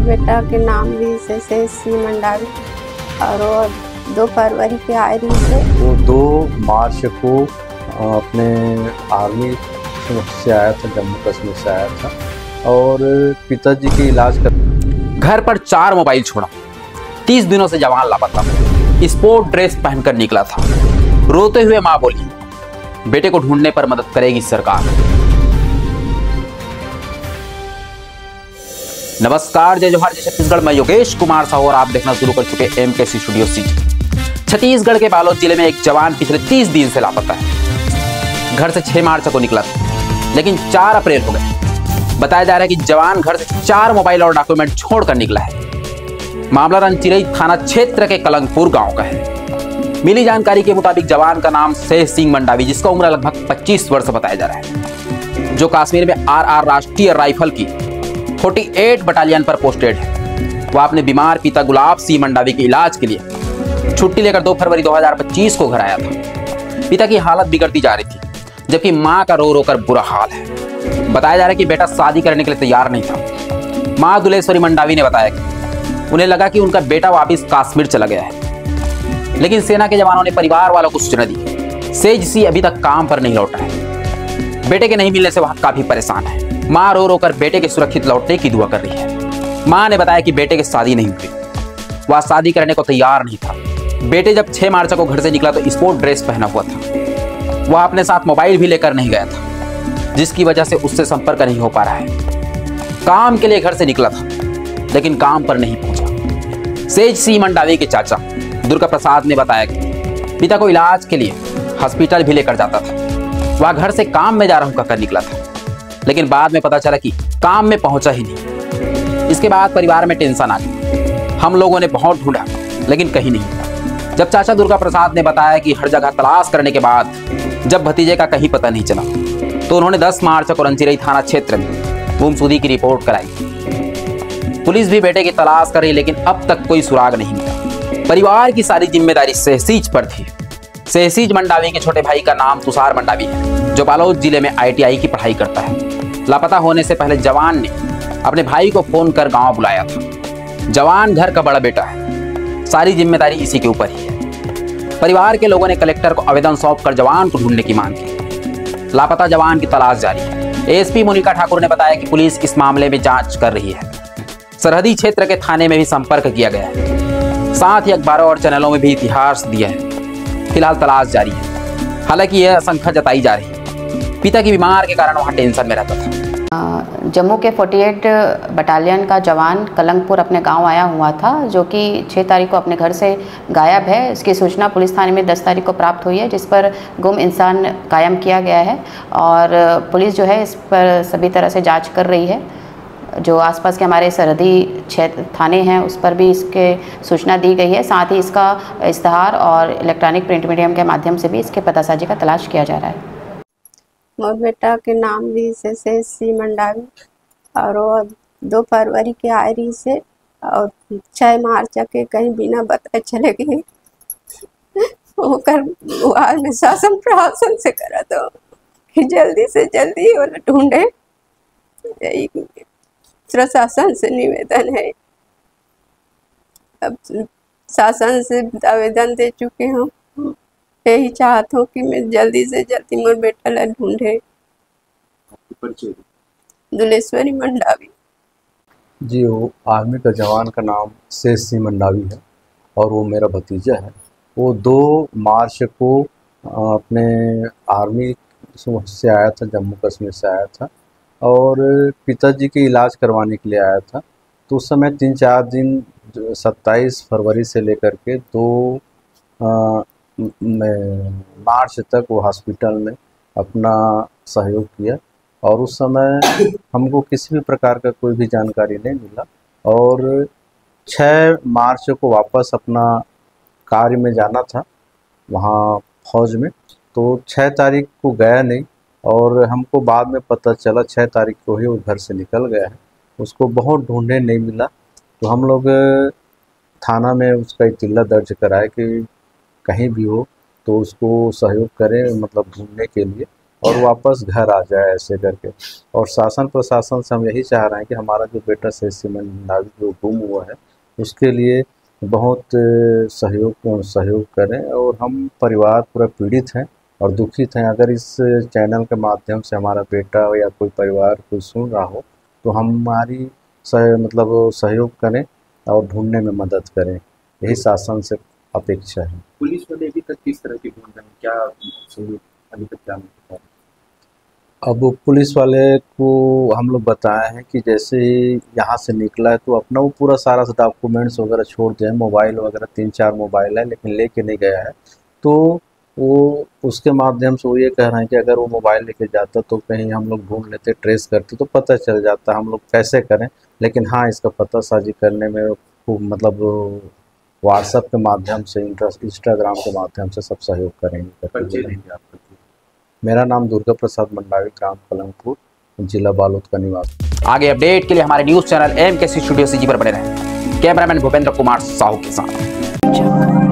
बेटा के नाम भी से सी मंडावी और वो 2 फरवरी के आए रही से। वो 2 मार्च को अपने आर्मी से आया था, जम्मू कश्मीर से आया था और पिताजी के इलाज कर घर पर 4 मोबाइल छोड़ा। 30 दिनों से जवान लापता, स्पोर्ट ड्रेस पहनकर निकला था। रोते हुए मां बोली, बेटे को ढूंढने पर मदद करेगी सरकार। नमस्कार, जय जोहार, जय छत्तीसगढ़। मैं योगेश कुमार साहू और आप देखना शुरू कर चुके एमकेसी स्टूडियो सी। छत्तीसगढ़ के बालोद जिले में एक जवान पिछले 30 दिन से लापता है। घर से 6 मार्च को निकला था, लेकिन 4 अप्रैल हो गए। बताया जा रहा है कि जवान घर से 4 मोबाइल और डॉक्यूमेंट छोड़कर निकला है। मामला रनचिरई थाना क्षेत्र के कलंगपुर गांव का है। मिली जानकारी के मुताबिक जवान का नाम सेह सिंह मंडावी, जिसका उम्र लगभग 25 वर्ष बताया जा रहा है, जो कश्मीर में आरआर राष्ट्रीय राइफल की 48 बटालियन पर पोस्टेड है। वह अपने बीमार पिता गुलाब सिंह मंडावी के इलाज के लिए छुट्टी लेकर 2 फरवरी 2025 को घर आया था। पिता की हालत बिगड़ती जा रही थी, जबकि मां का रो रो कर बुरा हाल है। बताया जा रहा है कि बेटा शादी करने के लिए तैयार नहीं था। मां दुलेश्वरी मंडावी ने बताया कि उन्हें लगा कि उनका बेटा वापिस कश्मीर चला गया है, लेकिन सेना के जवानों ने परिवार वालों को सूचना दी। सेज सी अभी तक काम पर नहीं लौटा है। बेटे के नहीं मिलने से वह काफी परेशान है। मां रो रो कर बेटे के सुरक्षित लौटने की दुआ कर रही है। मां ने बताया कि बेटे की शादी नहीं हुई, वह शादी करने को तैयार नहीं था। बेटे जब 6 मार्च को घर से निकला तो स्पोर्ट ड्रेस पहना हुआ था। वह अपने साथ मोबाइल भी लेकर नहीं गया था, जिसकी वजह से उससे संपर्क नहीं हो पा रहा है। काम के लिए घर से निकला था, लेकिन काम पर नहीं पहुंचा। सेज सी मंडावी के चाचा दुर्गा प्रसाद ने बताया कि पिता को इलाज के लिए हॉस्पिटल भी लेकर जाता था। वह घर से काम में जा रहा हूं कहकर निकला था, लेकिन बाद में पता चला कि काम में पहुंचा ही नहीं। इसके बाद परिवार में टेंशन आ गई। हम लोगों ने बहुत ढूंढा, लेकिन कहीं नहीं मिला। जब चाचा दुर्गा प्रसाद ने बताया कि हर जगह तलाश करने के बाद जब भतीजे का कहीं पता नहीं चला, तो उन्होंने 10 मार्च को रनचिरई थाना क्षेत्र में गुमशुदगी की रिपोर्ट कराई। पुलिस भी बेटे की तलाश कर रही, लेकिन अब तक कोई सुराग नहीं मिला। परिवार की सारी जिम्मेदारी सहसीज पर थी। सहसीज मंडावी के छोटे भाई का नाम तुषार मंडावी है, जो बालोद जिले में ITI की पढ़ाई करता है। लापता होने से पहले जवान ने अपने भाई को फोन कर गांव बुलाया था। जवान घर का बड़ा बेटा है, सारी जिम्मेदारी इसी के ऊपर ही है। परिवार के लोगों ने कलेक्टर को आवेदन सौंपकर जवान को ढूंढने की मांग की। लापता जवान की तलाश जारी है। ASP मोनिका ठाकुर ने बताया कि पुलिस इस मामले में जांच कर रही है। सरहदी क्षेत्र के थाने में भी संपर्क किया गया है। साथ ही अखबारों और चैनलों में भी इतिहास दिया है। फिलहाल तलाश जारी है। हालांकि यह आशंका जताई जा रही है, पिता की बीमार के कारण वहाँ टेंशन में रहता था। जम्मू के 48 बटालियन का जवान कलंगपुर अपने गांव आया हुआ था, जो कि 6 तारीख को अपने घर से गायब है। इसकी सूचना पुलिस थाने में 10 तारीख को प्राप्त हुई है, जिस पर गुम इंसान कायम किया गया है और पुलिस जो है इस पर सभी तरह से जांच कर रही है। जो आसपास के हमारे सरहदी क्षेत्र थाने हैं, उस पर भी इसके सूचना दी गई है। साथ ही इसका इश्तहार और इलेक्ट्रॉनिक प्रिंट मीडियम के माध्यम से भी इसके पतासाजी का तलाश किया जा रहा है। मोर बेटा के नाम भी से सी मंडावी और वो 2 फरवरी के आए रही से और 6 मार्च के कहीं बिना बताए चले गए। गुहार में शासन प्रशासन से करा दो कि जल्दी से जल्दी वो ढूंढे। यही प्रशासन से निवेदन है। अब शासन से आवेदन दे चुके हूँ। यही चाहता हूँ कि मैं जल्दी से जल्दी मोर बेटा ला ढूंढे। दुलेश्वरी मंडावी जी, वो आर्मी का जवान का नाम सेह सिंह मंडावी है और वो मेरा भतीजा है। वो 2 मार्च को अपने आर्मी से आया था, जम्मू कश्मीर से आया था और पिताजी के इलाज करवाने के लिए आया था। तो उस समय 3-4 दिन 27 फरवरी से लेकर के 2 मार्च तक वो हॉस्पिटल में अपना सहयोग किया और उस समय हमको किसी भी प्रकार का कोई भी जानकारी नहीं मिला और 6 मार्च को वापस अपना कार्य में जाना था वहाँ फौज में। तो 6 तारीख को गया नहीं और हमको बाद में पता चला 6 तारीख को ही वो घर से निकल गया है। उसको बहुत ढूंढने नहीं मिला, तो हम लोग थाना में उसका इतिल्ला दर्ज कराए कि कहीं भी हो तो उसको सहयोग करें, मतलब ढूंढने के लिए। और वापस घर आ जाए ऐसे करके। और शासन प्रशासन से हम यही चाह रहे हैं कि हमारा जो बेटा सी मंडावी जो गुम हुआ है उसके लिए बहुत सहयोग करें। और हम परिवार पूरा पीड़ित हैं और दुखित हैं। अगर इस चैनल के माध्यम से हमारा बेटा या कोई परिवार कोई सुन रहा हो तो हमारी मतलब सहयोग करें और ढूंढने में मदद करें, यही शासन से अपेक्षा है। पुलिस वाले अभी तक किस तरह की ढूंढ रहे हैं, क्या सहयोग अभी तक क्या मिल रहा है? अब पुलिस वाले को हम लोग बताए हैं कि जैसे ही यहाँ से निकला है तो अपना वो पूरा सारा डॉक्यूमेंट्स वगैरह छोड़ दिया है, मोबाइल वगैरह 3-4 मोबाइल है लेकिन लेके नहीं गया है। तो वो उसके माध्यम से वो ये कह रहे हैं कि अगर वो मोबाइल लेके जाता तो कहीं हम लोग ढूंढ लेते, ट्रेस करते तो पता चल जाता, हम लोग कैसे करें। लेकिन हाँ, इसका पतासाजी करने में मतलब व्हाट्सएप के माध्यम से, इंस्टाग्राम के माध्यम से सब सहयोग करेंगे। मेरा नाम दुर्गा प्रसाद मंडावी, ग्राम कलंगपुर, जिला बालोद का निवासी। आगे अपडेट के लिए हमारे news channel MKC studio CG पर बने रहें। कैमरामैन भूपेंद्र कुमार साहू के साथ।